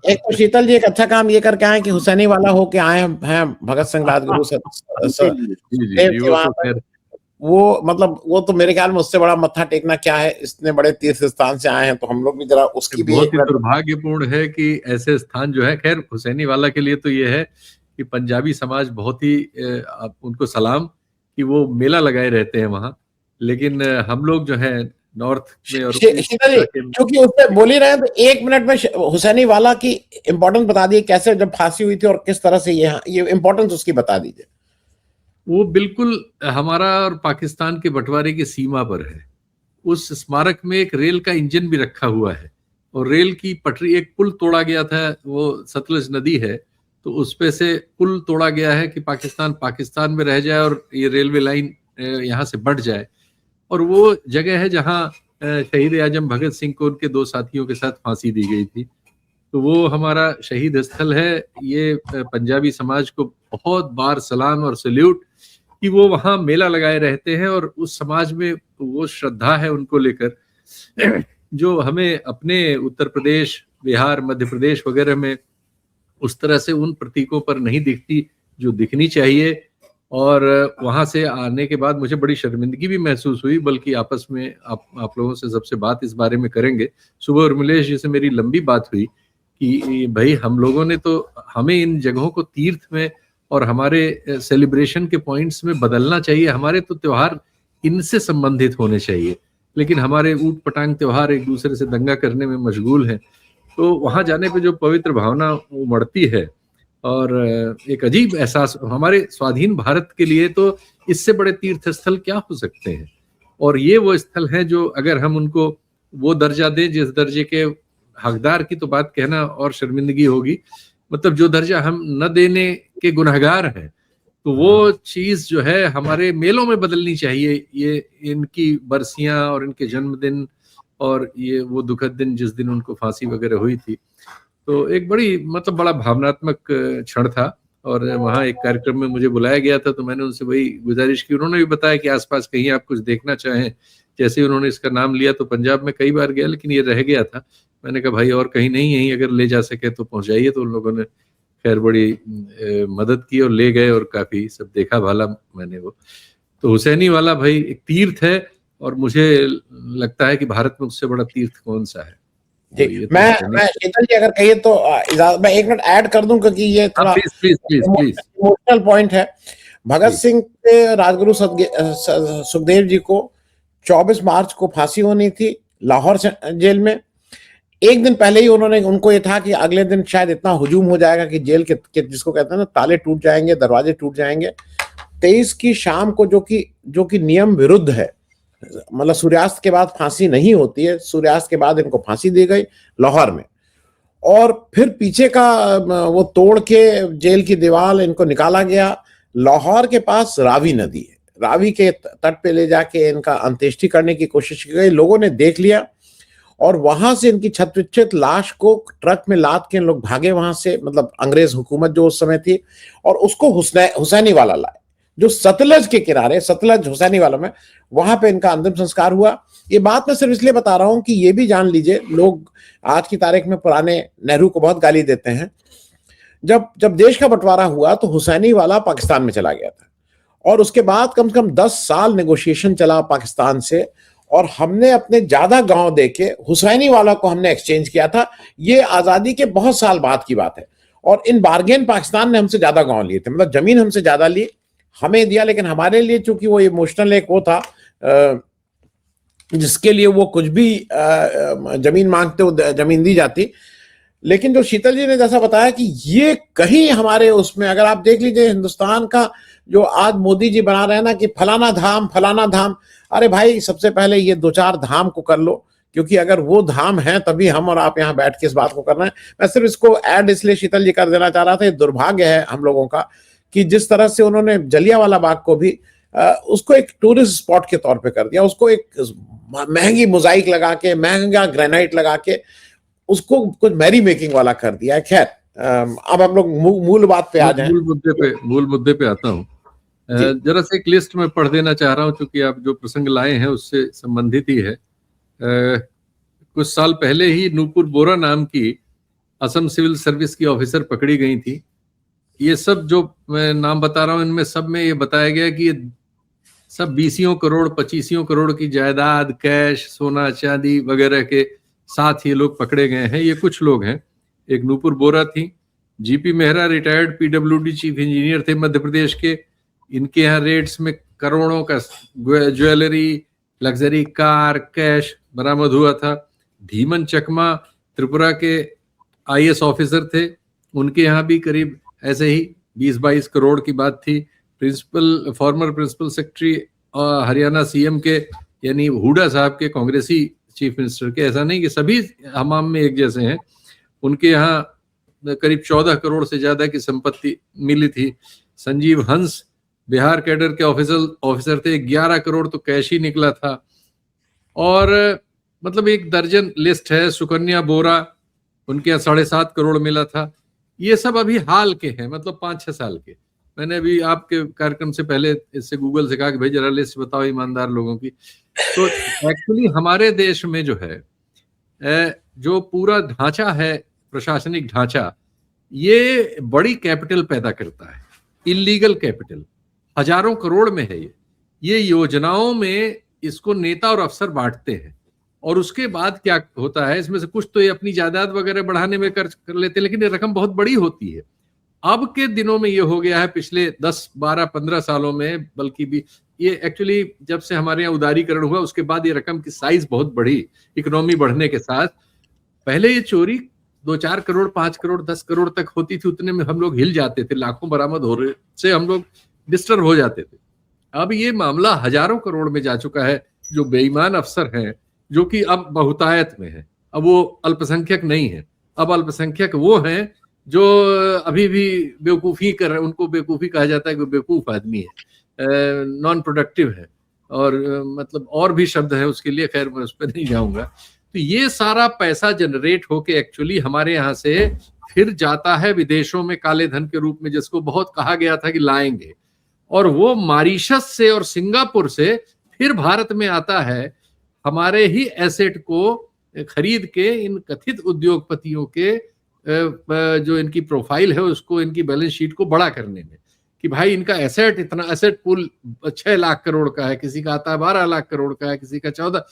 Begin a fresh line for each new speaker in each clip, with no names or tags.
एक तो शीतल जी एक अच्छा काम ये करके आए कि हुसैनी वाला होके आए हैं भगत सिंह राजगुरु
जी,
जी
वो
वहां
तो
पर।
खैर
वो मतलब वो तो मेरे ख्याल में उससे बड़ा मत्था टेकना क्या है, इतने बड़े तीर्थ स्थान से आए हैं, तो हम लोग भी जरा उसकी भी
बहुत
एक
ही
बार।
दुर्भाग्यपूर्ण है कि ऐसे स्थान जो है, खैर हुसैनी वाला के लिए तो ये है कि पंजाबी समाज बहुत ही उनको सलाम कि वो मेला लगाए रहते हैं वहां, लेकिन हम लोग जो है नॉर्थ में और इस
शीतल जी
इलाके में।
क्योंकि उससे बोल ही रहे हैं तो 1 मिनट में हुसैनी वाला की इम्पोर्टेंस बता दिए, कैसे जब फांसी हुई थी और किस तरह से ये इम्पोर्टेंस उसकी बता दीजिए।
वो बिल्कुल हमारा और पाकिस्तान के बंटवारे की सीमा पर है। उस स्मारक में एक रेल का इंजन भी रखा हुआ है, और रेल की पटरी, एक पुल तोड़ा गया था, वो सतलज नदी है, तो उस पे से पुल तोड़ा गया है कि पाकिस्तान पाकिस्तान में रह जाए और ये रेलवे लाइन यहाँ से बढ़ जाए। और वो जगह है जहाँ शहीद आजम भगत सिंह को उनके 2 साथियों के साथ फांसी दी गई थी। तो वो हमारा शहीद स्थल है। ये पंजाबी समाज को बहुत बार सलाम और सल्यूट कि वो वहाँ मेला लगाए रहते हैं, और उस समाज में वो श्रद्धा है उनको लेकर जो हमें अपने उत्तर प्रदेश, बिहार, मध्य प्रदेश वगैरह में उस तरह से उन प्रतीकों पर नहीं दिखती जो दिखनी चाहिए। और वहां से आने के बाद मुझे बड़ी शर्मिंदगी भी महसूस हुई, बल्कि आपस में आप लोगों से सबसे बात इस बारे में करेंगे। सुबह उर्मिलेश जी से मेरी लंबी बात हुई कि भाई हम लोगों ने तो, हमें इन जगहों को तीर्थ में और हमारे सेलिब्रेशन के पॉइंट्स में बदलना चाहिए। हमारे तो त्योहार इनसे संबंधित होने चाहिए, लेकिन हमारे ऊट पटांग त्योहार एक दूसरे से दंगा करने में मशगूल हैं। तो वहां जाने पे जो पवित्र भावना उमड़ती है, और एक अजीब एहसास, हमारे स्वाधीन भारत के लिए तो इससे बड़े तीर्थ स्थल क्या हो सकते हैं। और ये वो स्थल हैं जो अगर हम उनको वो दर्जा दें जिस दर्जे के हकदार की तो बात कहना और शर्मिंदगी होगी, मतलब जो दर्जा हम न देने के गुनहगार हैं, तो वो चीज जो है हमारे मेलों में बदलनी चाहिए। ये इनकी बरसियां और इनके जन्मदिन और ये वो दुखद दिन जिस दिन उनको फांसी वगैरह हुई थी, तो एक बड़ी मतलब बड़ा भावनात्मक क्षण था। और वहाँ एक कार्यक्रम में मुझे बुलाया गया था, तो मैंने उनसे वही गुजारिश की। उन्होंने भी बताया कि आसपास कहीं आप कुछ देखना चाहें। जैसे ही उन्होंने इसका नाम लिया तो पंजाब में कई बार गया, लेकिन ये रह गया था। मैंने कहा भाई और कहीं नहीं, यहीं अगर ले जा सके तो पहुंचाइए। तो उन लोगों ने खैर बड़ी मदद की और ले गए, और काफी सब देखा भाला मैंने वो। तो हुसैनी वाला भाई एक तीर्थ है, और मुझे लगता है कि भारत में उससे बड़ा तीर्थ कौन सा है।
जी,
तो ये तो
मैं शीतल जी अगर कहिए तो मैं 1 मिनट ऐड कर दूं, क्योंकि ये थोड़ा
प्लीज
इमोशनल पॉइंट है। भगत सिंह के राजगुरु सुखदेव जी को 24 मार्च को फांसी होनी थी लाहौर जेल में। एक दिन पहले ही उनको ये था कि अगले दिन शायद इतना हुजूम हो जाएगा कि जेल के जिसको कहते हैं ना, ताले टूट जाएंगे, दरवाजे टूट जाएंगे। 23 की शाम को, जो कि नियम विरुद्ध है, मतलब सूर्यास्त के बाद फांसी नहीं होती है, सूर्यास्त के बाद इनको फांसी दी गई लाहौर में। और फिर पीछे का वो तोड़ के जेल की दीवार इनको निकाला गया। लाहौर के पास रावी नदी है, रावी के तट पे ले जाके इनका अंत्येष्टि करने की कोशिश की गई। लोगों ने देख लिया और वहां से इनकी छत लाश को ट्रक में लाद के इन लोग भागे वहां से, मतलब अंग्रेज हुकूमत जो उस समय थी, और उसको हुसैनी वाला लाए, जो सतलज के किनारे, सतलज हुसैनी वाला में, वहां पे इनका अंतिम संस्कार हुआ। ये बात मैं सिर्फ इसलिए बता रहा हूं कि ये भी जान लीजिए, लोग आज की तारीख में पुराने नेहरू को बहुत गाली देते हैं। जब जब देश का बंटवारा हुआ तो हुसैनी वाला पाकिस्तान में चला गया था, और उसके बाद कम से कम 10 साल नेगोशिएशन चला पाकिस्तान से, और हमने अपने ज्यादा गांव देके हुसैनी वाला को हमने एक्सचेंज किया था। ये आजादी के बहुत साल बाद की बात है, और इन बार्गेन पाकिस्तान ने हमसे ज्यादा गांव लिए थे, मतलब जमीन हमसे ज्यादा ली, हमें दिया। लेकिन हमारे लिए चूंकि वो इमोशनल एक वो था जिसके लिए वो कुछ भी जमीन मांगते हो जमीन दी जाती। लेकिन जो शीतल जी ने जैसा बताया कि ये कहीं हमारे उसमें, अगर आप देख लीजिए हिंदुस्तान का जो आज मोदी जी बना रहे हैं ना कि फलाना धाम फलाना धाम, अरे भाई सबसे पहले ये 2-4 धाम को कर लो, क्योंकि अगर वो धाम है तभी हम और आप यहाँ बैठ के इस बात को कर रहे हैं। मैं सिर्फ इसको ऐड इसलिए शीतल जी कर देना चाह रहा था, ये दुर्भाग्य है हम लोगों का कि जिस तरह से उन्होंने जलियांवाला बाग को भी उसको एक टूरिस्ट स्पॉट के तौर पे कर दिया, उसको एक महंगी मोजाइक लगा के, महंगा ग्रेनाइट लगा के उसको कुछ मैरी मेकिंग वाला कर दिया है। खैर अब हम लोग मूल बात पे आ जाएं।
मूल मुद्दे पे आता हूँ। जरा से एक लिस्ट में पढ़ देना चाह रहा हूँ, क्योंकि आप जो प्रसंग लाए हैं उससे संबंधित ही है। कुछ साल पहले ही नूपुर बोरा नाम की असम सिविल सर्विस की ऑफिसर पकड़ी गई थी। ये सब जो मैं नाम बता रहा हूँ, इनमें सब में ये बताया गया कि ये सब 20 करोड़ 25 करोड़ की जायदाद, कैश, सोना चांदी वगैरह के साथ ये लोग पकड़े गए हैं। ये कुछ लोग हैं। एक नूपुर बोरा थी, GP Mehra retired PWD chief engineer थे मध्य प्रदेश के। इनके यहाँ रेड्स में करोड़ों का ज्वेलरी, लग्जरी कार, कैश बरामद हुआ था। धीमन चकमा त्रिपुरा के आईएएस ऑफिसर थे, उनके यहाँ भी करीब ऐसे ही 20-22 करोड़ की बात थी। Former principal secretary Haryana CM के यानी हुडा साहब के, कांग्रेसी चीफ मिनिस्टर के, ऐसा नहीं कि सभी हमाम में एक जैसे हैं, उनके यहाँ करीब 14 करोड़ से ज्यादा की संपत्ति मिली थी। संजीव हंस बिहार कैडर के ऑफिसर थे, 11 करोड़ तो कैश ही निकला था। और मतलब एक दर्जन लिस्ट है। सुकन्या बोरा, उनके यहाँ 7.5 करोड़ मिला था। ये सब अभी हाल के हैं, मतलब 5-6 साल के। मैंने अभी आपके कार्यक्रम से पहले इससे गूगल से कहा कि भाई जरा लिस्ट बताओ ईमानदार लोगों की। तो एक्चुअली हमारे देश में जो है, जो पूरा ढांचा है, प्रशासनिक ढांचा, ये बड़ी कैपिटल पैदा करता है, इलीगल कैपिटल हजारों करोड़ में है। ये योजनाओं में इसको नेता और अफसर बांटते हैं, और उसके बाद क्या होता है, इसमें से कुछ तो ये अपनी जायदाद वगैरह बढ़ाने में खर्च कर लेते हैं, लेकिन ये रकम बहुत बड़ी होती है। अब के दिनों में ये हो गया है, पिछले 10, 12, 15 सालों में बल्कि भी, ये एक्चुअली जब से हमारे यहाँ उदारीकरण हुआ उसके बाद ये रकम की साइज बहुत बढ़ी, इकोनॉमी बढ़ने के साथ। पहले ये चोरी 2-4 करोड़, 5 करोड़, 10 करोड़ तक होती थी, उतने में हम लोग हिल जाते थे, लाखों बरामद हो रहे से हम लोग डिस्टर्ब हो जाते थे। अब ये मामला हजारों करोड़ में जा चुका है। जो बेईमान अफसर हैं, जो कि अब बहुतायत में है, अब वो अल्पसंख्यक नहीं है, अब अल्पसंख्यक वो हैं जो अभी भी बेवकूफ़ी कर रहे हैं। उनको बेवकूफ़ी कहा जाता है कि बेवकूफ़ आदमी है, नॉन प्रोडक्टिव है, और मतलब और भी शब्द है उसके लिए, खैर मैं उस पर नहीं जाऊंगा। तो ये सारा पैसा जनरेट होके एक्चुअली हमारे यहाँ से फिर जाता है विदेशों में काले धन के रूप में, जिसको बहुत कहा गया था कि लाएंगे, और वो मॉरीशस से और सिंगापुर से फिर भारत में आता है, हमारे ही एसेट को खरीद के इन कथित उद्योगपतियों के जो इनकी प्रोफाइल है उसको, इनकी बैलेंस शीट को बड़ा करने में, कि भाई इनका एसेट, इतना एसेट पूल 6 लाख करोड़ का है, किसी का आता है 12 लाख करोड़ का है, किसी का 14।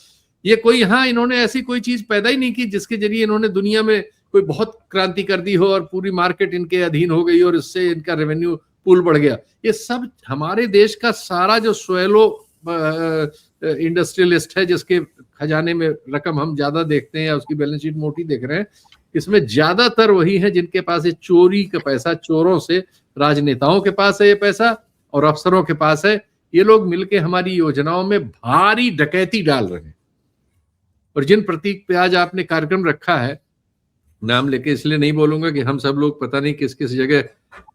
ये कोई, यहाँ इन्होंने ऐसी कोई चीज पैदा ही नहीं की जिसके जरिए इन्होंने दुनिया में कोई बहुत क्रांति कर दी हो और पूरी मार्केट इनके अधीन हो गई और इससे इनका रेवेन्यू पूल बढ़ गया। ये सब हमारे देश का सारा जो स्वैलो इंडस्ट्रियलिस्ट है, जिसके खजाने में रकम हम ज्यादा देखते हैं या उसकी बैलेंस शीट मोटी देख रहे हैं, इसमें ज्यादातर वही है जिनके पास ये चोरी का पैसा, चोरों से, राजनेताओं के पास है ये पैसा और अफसरों के पास है। ये लोग मिलके हमारी योजनाओं में भारी डकैती डाल रहे हैं। और जिन प्रतीक पे आज आपने कार्यक्रम रखा है, नाम लेके इसलिए नहीं बोलूंगा कि हम सब लोग पता नहीं किस किस जगह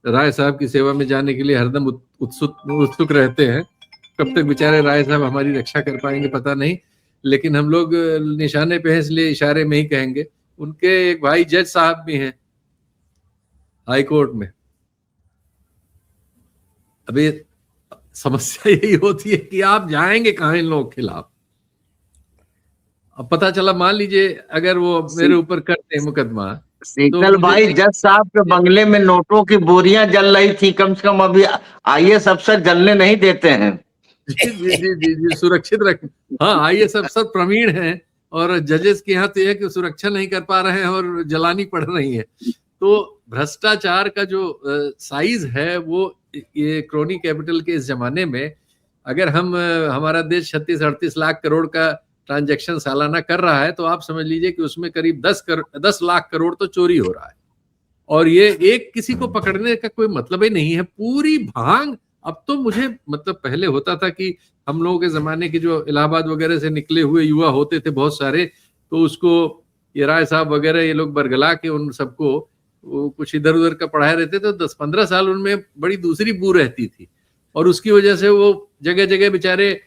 राय साहब की सेवा में जाने के लिए हरदम उत्सुक रहते हैं। कब तक बेचारे राय साहब हमारी रक्षा कर पाएंगे पता नहीं, लेकिन हम लोग निशाने पे हैं इसलिए इशारे में ही कहेंगे। उनके एक भाई जज साहब भी हैं हाई कोर्ट में। अभी समस्या यही होती है कि आप जाएंगे कहाँ इन लोगों के खिलाफ। अब पता चला, मान लीजिए अगर वो मेरे ऊपर करते हैं मुकदमा,
शीतल भाई, जज साहब के बंगले में नोटों की बोरियां जल रही थी, कम से कम अभी आईएएस अफसर जलने नहीं देते हैं।
जी जी जी जी जी, सुरक्षित रख। हाँ, आईएएस अफसर प्रवीण हैं, और जजेस के यहाँ तो यह कि सुरक्षा नहीं कर पा रहे हैं और जलानी पड़ रही है। तो भ्रष्टाचार का जो साइज है वो, ये क्रोनी कैपिटल के इस जमाने में, अगर हमारा देश 36-38 लाख करोड़ का ट्रांजैक्शन सालाना कर रहा है, तो आप समझ लीजिए कि उसमें करीब 10 लाख करोड़ तो चोरी हो रहा है। और ये एक किसी को पकड़ने का कोई मतलब ही नहीं है, पूरी भांग। अब तो मुझे मतलब पहले होता था कि हम लोगों के जमाने के जो इलाहाबाद वगैरह से निकले हुए युवा होते थे बहुत सारे, तो उसको ये राय साहब वगैरह ये लोग बरगला के उन सबको कुछ इधर उधर का पढ़ाए रहते थे। 10-15 साल उनमें बड़ी दूसरी बू रहती थी, और उसकी वजह से वो जगह जगह बेचारे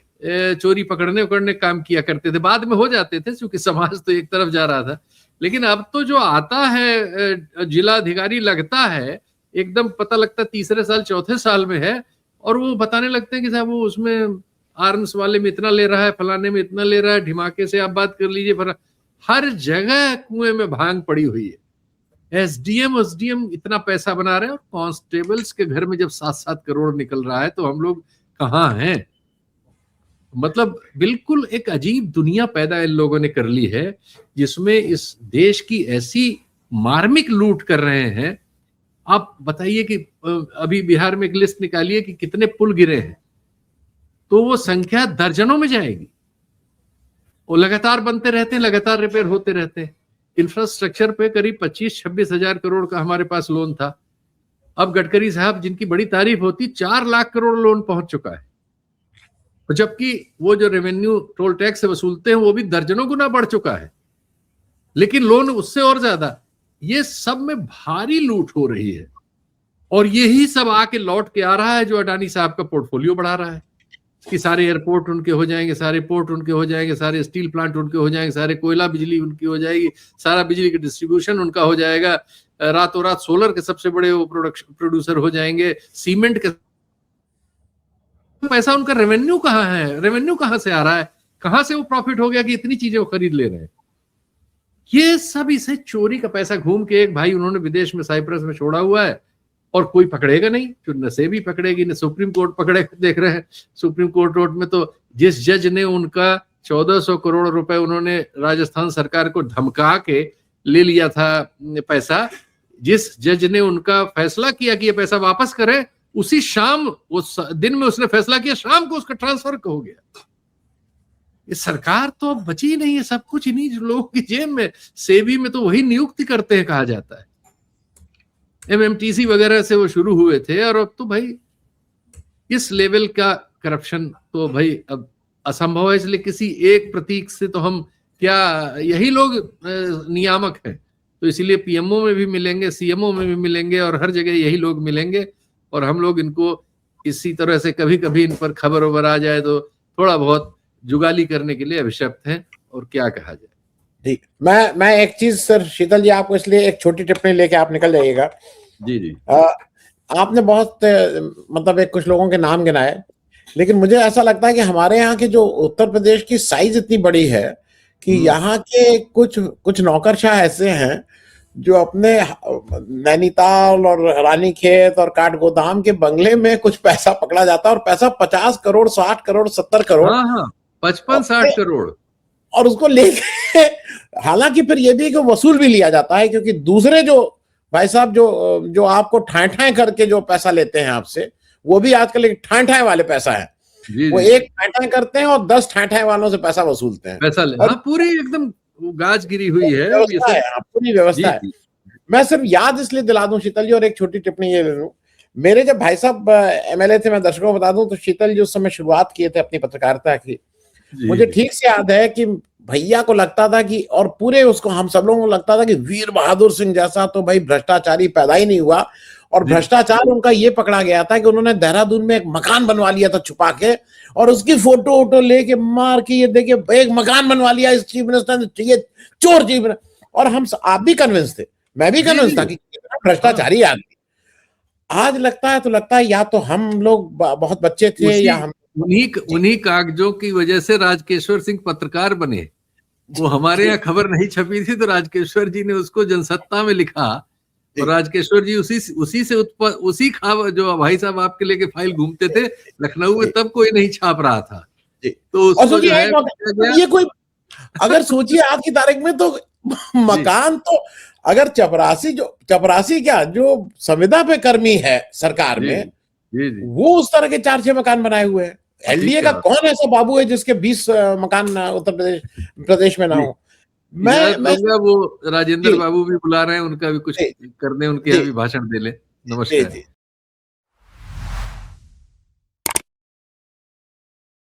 चोरी पकड़ने उकड़ने काम किया करते थे। बाद में हो जाते थे क्योंकि समाज तो एक तरफ जा रहा था। लेकिन अब तो जो आता है जिला अधिकारी लगता है, एकदम पता लगता तीसरे साल चौथे साल में है, और वो बताने लगते हैं कि साहब वो उसमें आर्म्स वाले में इतना ले रहा है, फलाने में इतना ले रहा है, ढिमाके से आप बात कर लीजिए। हर जगह कुएं में भांग पड़ी हुई है। एसडीएम इतना पैसा बना रहे हैं, और कांस्टेबल्स के घर में जब 7-7 करोड़ निकल रहा है तो हम लोग कहाँ हैं? मतलब बिल्कुल एक अजीब दुनिया पैदा इन लोगों ने कर ली है, जिसमें इस देश की ऐसी मार्मिक लूट कर रहे हैं। आप बताइए कि अभी बिहार में एक लिस्ट निकालिए कि कितने पुल गिरे हैं, तो वो संख्या दर्जनों में जाएगी। वो लगातार बनते रहते हैं, लगातार रिपेयर होते रहते हैं। इंफ्रास्ट्रक्चर पे करीब 25-26 हजार करोड़ का हमारे पास लोन था। अब गडकरी साहब, जिनकी बड़ी तारीफ होती, 4 लाख करोड़ लोन पहुंच चुका है, जबकि वो जो रेवेन्यू टोल टैक्स से वसूलते हैं वो भी दर्जनों गुना बढ़ चुका है, लेकिन लोन उससे और ज्यादा। ये सब में भारी लूट हो रही है, और यही सब आके लौट के आ रहा है जो अडानी साहब का पोर्टफोलियो बढ़ा रहा है कि सारे एयरपोर्ट उनके हो जाएंगे, सारे पोर्ट उनके हो जाएंगे, सारे स्टील प्लांट उनके हो जाएंगे, सारे कोयला बिजली उनकी हो जाएगी, सारा बिजली का डिस्ट्रीब्यूशन उनका हो जाएगा, रातों रात सोलर के सबसे बड़े वो प्रोड्यूसर हो जाएंगे, सीमेंट के। पैसा उनका रेवेन्यू कहाँ है? रेवेन्यू कहाँ से आ रहा है? कहाँ से वो प्रॉफिट हो गया कि इतनी चीजें वो खरीद ले रहे हैं? ये सब इसे चोरी का पैसा घूम के एक भाई उन्होंने विदेश में साइप्रस में छोड़ा हुआ है, और कोई पकड़ेगा नहीं। जो नसेबी पकड़ेगी, न सुप्रीम कोर्ट पकड़ेगा। देख रहे हैं सुप्रीम कोर्ट रोड में तो जिस जज ने उनका 1400 करोड़ रुपए उन्होंने राजस्थान सरकार को धमका के ले लिया था पैसा, जिस जज ने उनका फैसला किया कि ये पैसा वापस करे, उसी शाम, उस दिन में उसने फैसला किया, शाम को उसका ट्रांसफर हो गया। ये सरकार तो अब बची नहीं है, सब कुछ इन्हीं लोगों की जेब में। सेबी में तो वही नियुक्ति करते हैं, कहा जाता है। एमएमटीसी वगैरह से वो शुरू हुए थे, और अब तो भाई इस लेवल का करप्शन तो भाई अब असंभव है। इसलिए किसी एक प्रतीक से तो हम क्या, यही लोग नियामक हैं, तो इसीलिए पीएमओ में भी मिलेंगे, सीएमओ में भी मिलेंगे, और हर जगह यही लोग मिलेंगे। और हम लोग इनको इसी तरह से कभी कभी इन पर खबर वबर आ जाए तो थोड़ा बहुत जुगाली करने के लिए अभिशप्त हैं, और क्या कहा जाए।
जी, मैं एक चीज सर शीतल जी, आपको इसलिए एक छोटी टिप्पणी लेके आप निकल जाइएगा।
जी जी।
आपने बहुत मतलब एक कुछ लोगों के नाम गिनाए, लेकिन मुझे ऐसा लगता है कि हमारे यहाँ के जो उत्तर प्रदेश की साइज इतनी बड़ी है कि यहाँ के कुछ नौकरशाह ऐसे हैं जो अपने नैनीताल और रानीखेत और काठगोदाम के बंगले में कुछ पैसा पकड़ा जाता है, और पैसा 50 करोड़, 60 करोड़, 70 करोड़,
55-60 करोड़,
और उसको लेके हालांकि फिर ये भी कि वसूल भी लिया जाता है, क्योंकि दूसरे जो भाई साहब जो आपको ठाए ठाए करके जो पैसा लेते हैं आपसे, वो भी आजकल एक ठाए ठाए वाले पैसा है। वो एक ठाए ठाए करते हैं और 10 ठाए ठाए वालों से पैसा वसूलते हैं,
पैसा ले। हाँ, पूरी एकदम गाज गिरी हुई है,
पूरी व्यवस्था है। मैं सिर्फ याद इसलिए दिला दूं शीतल जी, और एक छोटी टिप्पणी ये ले लूं। मेरे जब भाई साहब एमएलए थे, मैं दर्शकों को बता दूं, तो शीतल जी उस समय शुरुआत किए थे अपनी पत्रकारिता की। मुझे ठीक से याद है कि भैया को लगता था कि, और पूरे उसको हम सब लोगों को लगता था कि वीर बहादुर सिंह जैसा तो भाई भ्रष्टाचारी पैदा ही नहीं हुआ। और भ्रष्टाचार उनका ये पकड़ा गया था कि उन्होंने देहरादून में एक मकान बनवा लिया था छुपा के, और उसकी फोटो वोटो लेके मार के, ये देखिए एक मकान बनवा लिया इस चीफ मिनिस्टर ने, ये चोर चीफ मिनिस्टर। और हम आप भी कन्विंस थे, मैं भी कन्विंस था कि कितना भ्रष्टाचारी आदमी। आज लगता है तो लगता है या तो हम लोग बहुत बच्चे थे, या हम
उन्हीं कागजों की वजह से राजकेश्वर सिंह पत्रकार बने। वो हमारे यहाँ खबर नहीं छपी थी तो राजकेश्वर जी ने उसको जनसत्ता में लिखा, और राजकेश्वर जी उसी जो भाई साहब आपके लेके फाइल घूमते थे लखनऊ में, तब कोई नहीं छाप रहा था। तो उसको जो है,
ये कोई अगर सोचिए आज की तारीख में, तो मकान तो अगर चपरासी क्या जो संविदा पे कर्मी है सरकार में, वो उस तरह के 4-6 मकान बनाए हुए हैं। एलडीए का कौन ऐसा बाबू है जिसके 20 मकान उत्तर प्रदेश में ना हो?
मैं वो राजेंद्र बाबू भी बुला रहे हैं, उनका भी कुछ करने, उनके यहाँ भी भाषण दे ले। नमस्कार।